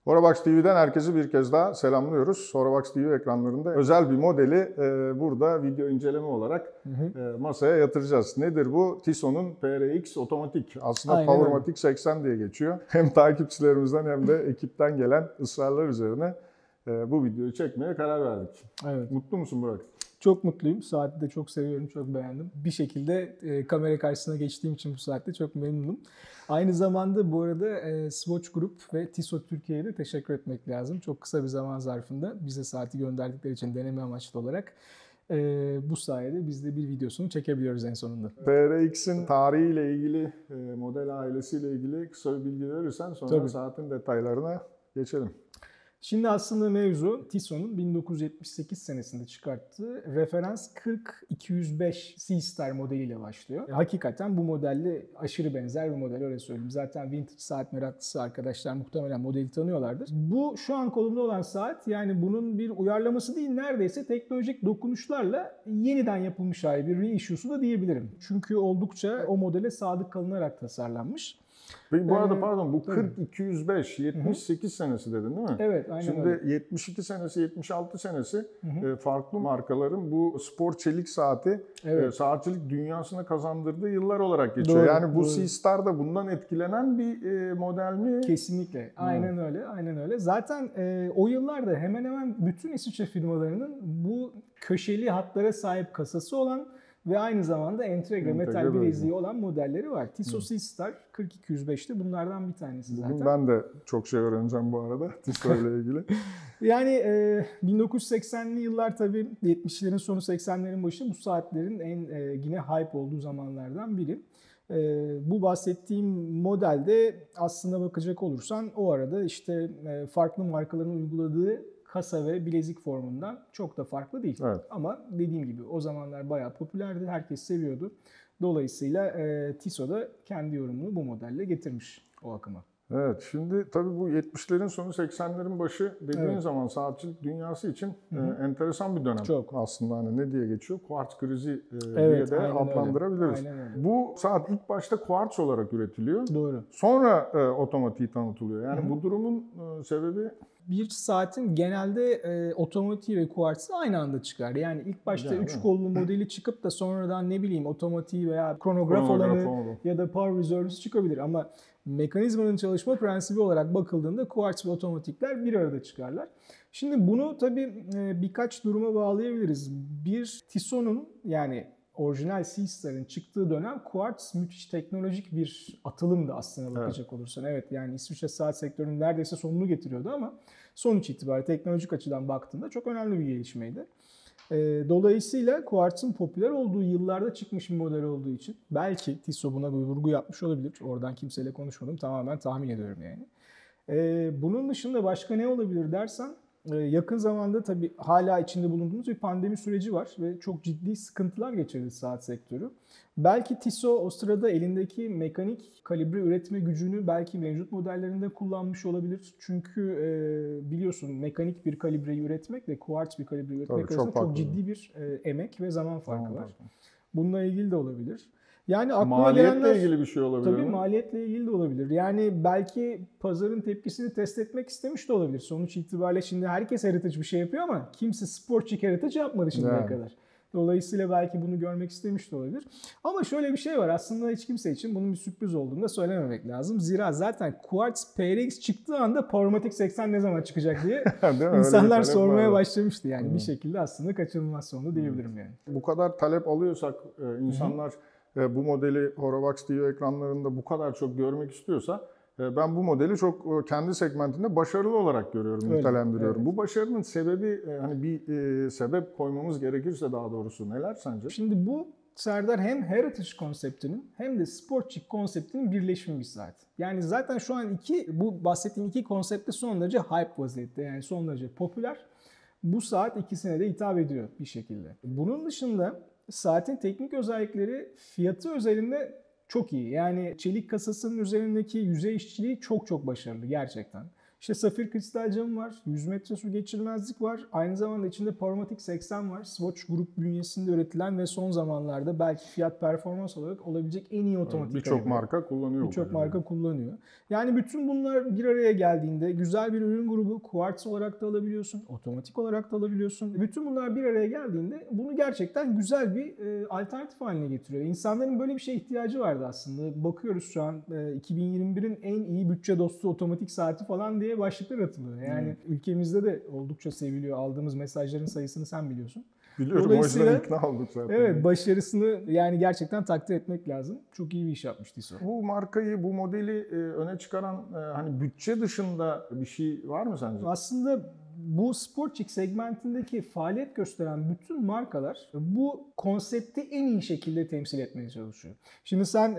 Horabox TV'den herkesi bir kez daha selamlıyoruz. Horabox TV ekranlarında özel bir modeli burada video inceleme olarak masaya yatıracağız. Nedir bu? Tissot'un PRX otomatik. Aslında Aynen Powermatic 80 diye geçiyor. Hem takipçilerimizden hem de ekipten gelen ısrarlar üzerine bu videoyu çekmeye karar verdik. Evet. Mutlu musun Burak? Çok mutluyum. Saati de çok seviyorum, çok beğendim. Bir şekilde kamera karşısına geçtiğim için bu saatte çok memnunum. Aynı zamanda bu arada Swatch Group ve Tissot Türkiye'ye de teşekkür etmek lazım. Çok kısa bir zaman zarfında bize saati gönderdikleri için deneme amaçlı olarak bu sayede biz de bir videosunu çekebiliyoruz en sonunda. PRX'in tarihiyle ilgili, model ailesiyle ilgili kısa bir bilgi verirsen sonra Tabii. saatin detaylarına geçelim. Şimdi aslında mevzu Tissot'un 1978 senesinde çıkarttığı referans 40-205 C-Star modeliyle başlıyor. Hakikaten bu modelle aşırı benzer bir model, öyle söyleyeyim. Zaten vintage saat meraklısı arkadaşlar muhtemelen modeli tanıyorlardır. Bu şu an kolumda olan saat, yani bunun bir uyarlaması değil, neredeyse teknolojik dokunuşlarla yeniden yapılmış hali, bir reissue'su da diyebilirim. Çünkü oldukça o modele sadık kalınarak tasarlanmış. Peki bu arada pardon, bu 40-205, 78 senesi dedin değil mi? Evet, aynen Şimdi öyle. 72 senesi, 76 senesi farklı markaların bu spor çelik saati saatçilik dünyasına kazandırdığı yıllar olarak geçiyor. Doğru, yani bu doğru. C-Star da bundan etkilenen bir model mi? Kesinlikle. Aynen öyle. Aynen öyle. Zaten o yıllarda hemen hemen bütün İsviçre firmalarının bu köşeli hatlara sahip kasası olan ve aynı zamanda entegre metal bileziği olan modelleri var. Tissot C-Star 4205'te bunlardan bir tanesi zaten. Bugün ben de çok şey öğreneceğim bu arada Tissot ile ilgili. Yani 1980'li yıllar tabii, 70'lerin sonu 80'lerin başı bu saatlerin en yine hype olduğu zamanlardan biri. Bu bahsettiğim modelde aslında bakacak olursan o arada işte farklı markaların uyguladığı kasa ve bilezik formundan çok da farklı değil. Evet. Ama dediğim gibi o zamanlar bayağı popülerdi, herkes seviyordu. Dolayısıyla Tissot da kendi yorumunu bu modelle getirmiş o akıma. Evet, şimdi tabii bu 70'lerin sonu 80'lerin başı dediğin zaman saatçilik dünyası için enteresan bir dönem. Çok. Aslında hani ne diye geçiyor? Kuartz krizi Evet, diye de aynen adlandırabiliriz. öyle. Aynen öyle. Bu saat ilk başta kuartz olarak üretiliyor. Doğru. Sonra otomatiği tanıtılıyor. Yani bu durumun sebebi... Bir saatin genelde otomatiği ve kuartsı aynı anda çıkar. Yani ilk başta 3 kollu modeli çıkıp da sonradan ne bileyim otomatiği veya kronograf olanı ya da power reserve'si çıkabilir. Ama mekanizmanın çalışma prensibi olarak bakıldığında kuartz ve otomatikler bir arada çıkarlar. Şimdi bunu tabii birkaç duruma bağlayabiliriz. Bir, Tissot'un yani orijinal C-Star'ın çıktığı dönem kuartz müthiş teknolojik bir atılımdı aslında bakacak olursan. Evet, yani İsviçre saat sektörünün neredeyse sonunu getiriyordu ama sonuç itibariyle teknolojik açıdan baktığında çok önemli bir gelişmeydi. Dolayısıyla kuartzın popüler olduğu yıllarda çıkmış bir model olduğu için belki Tissot buna bir vurgu yapmış olabilir. Oradan kimseyle konuşmadım, tamamen tahmin ediyorum yani. Bunun dışında başka ne olabilir dersen, yakın zamanda tabii hala içinde bulunduğumuz bir pandemi süreci var ve çok ciddi sıkıntılar geçirdi saat sektörü. Belki Tissot o sırada elindeki mekanik kalibre üretme gücünü belki mevcut modellerinde kullanmış olabilir. Çünkü biliyorsun mekanik bir kalibreyi üretmek ve kuartz bir kalibreyi üretmek arasında çok ciddi bir emek ve zaman farkı var. Bununla ilgili de olabilir. Yani maliyetle ilgili bir şey olabilir tabii mi? Maliyetle ilgili de olabilir. Yani belki pazarın tepkisini test etmek istemiş de olabilir. Sonuç itibariyle şimdi herkes heritage bir şey yapıyor ama kimse sportçik heritage yapmadı şimdiye kadar. Dolayısıyla belki bunu görmek istemiş de olabilir. Ama şöyle bir şey var, aslında hiç kimse için bunun bir sürpriz olduğunu da söylememek lazım. Zira zaten Quartz PRX çıktığı anda Powermatic 80 ne zaman çıkacak diye insanlar sormaya başlamıştı. Yani bir şekilde aslında kaçınılmaz sonu diyebilirim yani. Bu kadar talep alıyorsak insanlar bu modeli Horabox TV ekranlarında bu kadar çok görmek istiyorsa ben bu modeli çok kendi segmentinde başarılı olarak görüyorum, nitelendiriyorum. Evet. Bu başarının sebebi, hani bir sebep koymamız gerekirse daha doğrusu neler sence? Şimdi bu Serdar hem heritage konseptinin hem de sportçik konseptinin birleşimi bir saat. Yani zaten şu an bu bahsettiğim iki konsept de son derece hype vaziyette, yani son derece popüler. Bu saat ikisine de hitap ediyor bir şekilde. Bunun dışında saatin teknik özellikleri fiyatı özelinde çok iyi. Yani çelik kasasının üzerindeki yüzey işçiliği çok başarılı gerçekten. İşte safir kristal camı var, 100 metre su geçirmezlik var. Aynı zamanda içinde Powermatic 80 var. Swatch Group bünyesinde üretilen ve son zamanlarda belki fiyat performans olarak olabilecek en iyi otomatik Birçok marka kullanıyor. Birçok marka kullanıyor. Yani bütün bunlar bir araya geldiğinde güzel bir ürün grubu, quartz olarak da alabiliyorsun, otomatik olarak da alabiliyorsun. Bütün bunlar bir araya geldiğinde bunu gerçekten güzel bir alternatif haline getiriyor. İnsanların böyle bir şeye ihtiyacı vardı aslında. Bakıyoruz şu an 2021'in en iyi bütçe dostu otomatik saati falan diye başlıklar atılıyor. Yani ülkemizde de oldukça seviliyor. Aldığımız mesajların sayısını sen biliyorsun. Biliyorum, o yüzden ikna olduk zaten. Evet, başarısını yani gerçekten takdir etmek lazım. Çok iyi bir iş yapmış Tissot. Bu markayı, bu modeli öne çıkaran hani bütçe dışında bir şey var mı sence? Aslında bu sportçik segmentindeki faaliyet gösteren bütün markalar bu konsepti en iyi şekilde temsil etmeye çalışıyor. Şimdi sen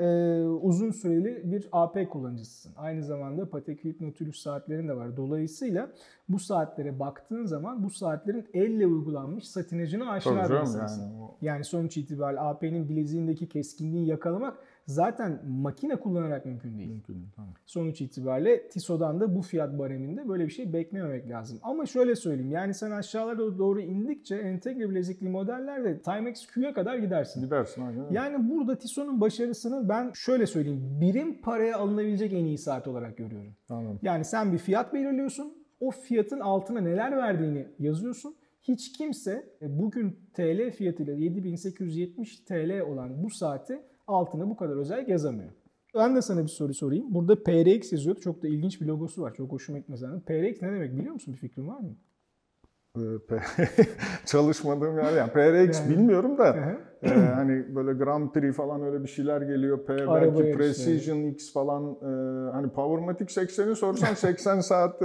uzun süreli bir AP kullanıcısısın. Aynı zamanda Patek Philippe Nautilus saatlerin de var. Dolayısıyla bu saatlere baktığın zaman bu saatlerin elle uygulanmış satinajına aşina bir insansın. Yani sonuç itibariyle AP'nin bileziğindeki keskinliği yakalamak zaten makine kullanarak mümkün değil. Tamam. Sonuç itibariyle Tissot'dan da bu fiyat bareminde böyle bir şey beklememek lazım. Ama şöyle söyleyeyim, yani sen aşağılara doğru indikçe entegre bilezikli modellerde Timex Q'ya kadar gidersin. Gidersin aynen. Yani burada Tissot'un başarısını ben şöyle söyleyeyim, birim paraya alınabilecek en iyi saat olarak görüyorum. Anladım. Yani sen bir fiyat belirliyorsun, o fiyatın altına neler verdiğini yazıyorsun. Hiç kimse bugün TL fiyatıyla 7870 TL olan bu saati altına bu kadar özel yazamıyor. Ben de sana bir soru sorayım. Burada PRX yazıyordu. Çok da ilginç bir logosu var. Çok hoşuma gitmez. PRX ne demek biliyor musun? Bir fikrin var mı? Çalışmadığım yer yani. PRX yani, bilmiyorum da hani böyle Grand Prix falan öyle bir şeyler geliyor. Belki Precision X falan hani Powermatic 80'i sorsan 80 saat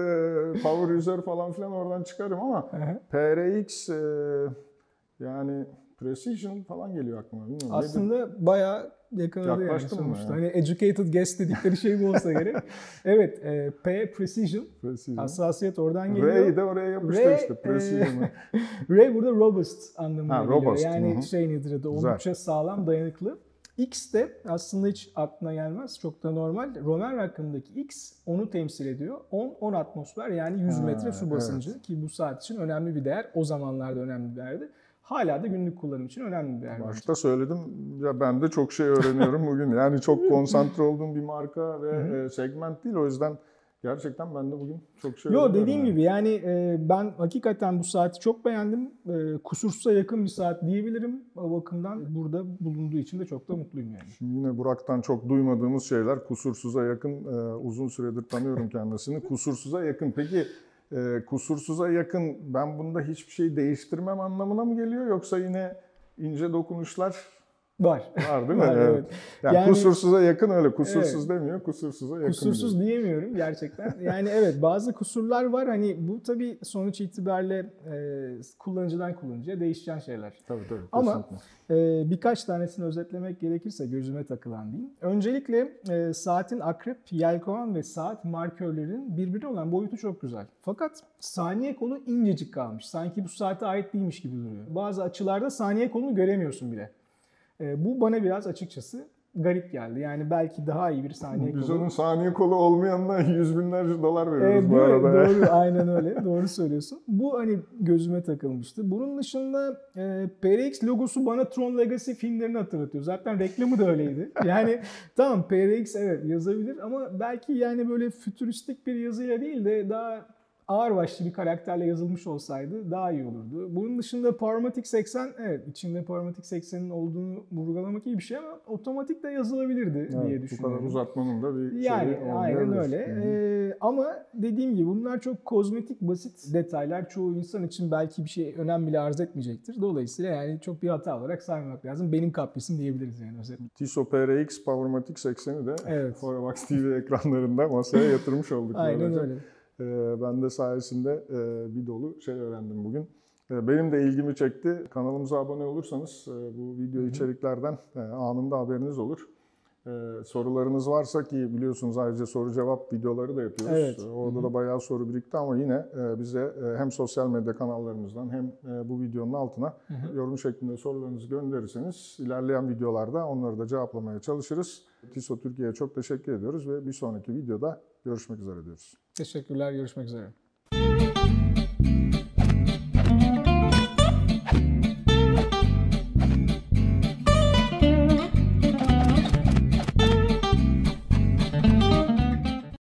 Power User falan filan oradan çıkarım ama PRX yani Precision falan geliyor aklıma. Bilmiyorum. Aslında bayağı yakaladı yani sonuçta. Yani. Hani educated guess dedikleri şey bu olsa gerek. Evet, P Precision. Hassasiyet oradan geliyor. Ray de oraya yapıştı işte. Precision. Ray burada robust anlamına geliyor. Robust. Yani şey nedir adı, oldukça sağlam, dayanıklı. X de aslında hiç aklına gelmez. Çok da normal. Roman rakamındaki X onu temsil ediyor. 10 atmosfer yani 100 metre su basıncı ki bu saat için önemli bir değer. O zamanlarda önemli bir değerdi. Hala da günlük kullanım için önemli bir değer. Başta söyledim ya, ben de çok şey öğreniyorum bugün. Yani çok konsantre olduğum bir marka ve segment değil. O yüzden gerçekten ben de bugün çok şey öğreniyorum. Dediğim gibi yani ben hakikaten bu saati çok beğendim. Kusursuza yakın bir saat diyebilirim. O bakımdan burada bulunduğu için de çok da mutluyum yani. Şimdi yine Burak'tan çok duymadığımız şeyler. Kusursuza yakın, uzun süredir tanıyorum kendisini. Kusursuza yakın. Peki kusursuza yakın, ben bunda hiçbir şey değiştirmem anlamına mı geliyor, yoksa yine ince dokunuşlar var değil mi? Evet. Yani kusursuza yakın, öyle kusursuz demiyor, kusursuza yakın. Kusursuz diyor. diyemiyorum gerçekten. Yani evet, bazı kusurlar var. Hani bu tabii sonuç itibariyle kullanıcıdan kullanıcıya değişen şeyler. Tabii. Ama birkaç tanesini özetlemek gerekirse gözüme takılan diyeyim. Öncelikle saatin akrep, yelkovan ve saat markörlerinin birbirine olan boyutu çok güzel. Fakat saniye kolu incecik kalmış. Sanki bu saate ait değilmiş gibi duruyor. Bazı açılarda saniye kolunu göremiyorsun bile. Bu bana biraz açıkçası garip geldi. Yani belki daha iyi bir saniye kolu. Biz onun saniye kolu olmayanına yüz binlerce dolar veriyoruz bu arada. Doğru, aynen öyle. Doğru söylüyorsun. Bu hani gözüme takılmıştı. Bunun dışında PRX logosu bana Tron Legacy filmlerini hatırlatıyor. Zaten reklamı da öyleydi. Yani tamam, PRX evet yazabilir ama belki yani böyle fütüristik bir yazıyla değil de daha ağırbaşlı bir karakterle yazılmış olsaydı daha iyi olurdu. Bunun dışında Powermatic 80, evet içinde Powermatic 80'in olduğunu vurgulamak iyi bir şey ama otomatik de yazılabilirdi diye düşünüyorum. Bu kadar uzatmanın da bir yani aynen öyle. Ama dediğim gibi bunlar çok kozmetik, basit detaylar. Çoğu insan için belki bir şey önem bile arz etmeyecektir. Dolayısıyla yani çok bir hata olarak saymamak lazım. Benim kaprisim diyebiliriz yani özetle. Tissot PRX Powermatic 80'i de Forevax TV ekranlarında masaya yatırmış olduk. Aynen öyle. Ben de sayesinde bir dolu şey öğrendim bugün. Benim de ilgimi çekti. Kanalımıza abone olursanız bu video içeriklerden anında haberiniz olur. Sorularınız varsa, ki biliyorsunuz ayrıca soru cevap videoları da yapıyoruz. Evet. Orada da bayağı soru birikti ama yine bize hem sosyal medya kanallarımızdan hem bu videonun altına yorum şeklinde sorularınızı gönderirseniz ilerleyen videolarda onları da cevaplamaya çalışırız. TISO Türkiye'ye çok teşekkür ediyoruz ve bir sonraki videoda görüşmek üzere diyoruz. Teşekkürler, görüşmek üzere.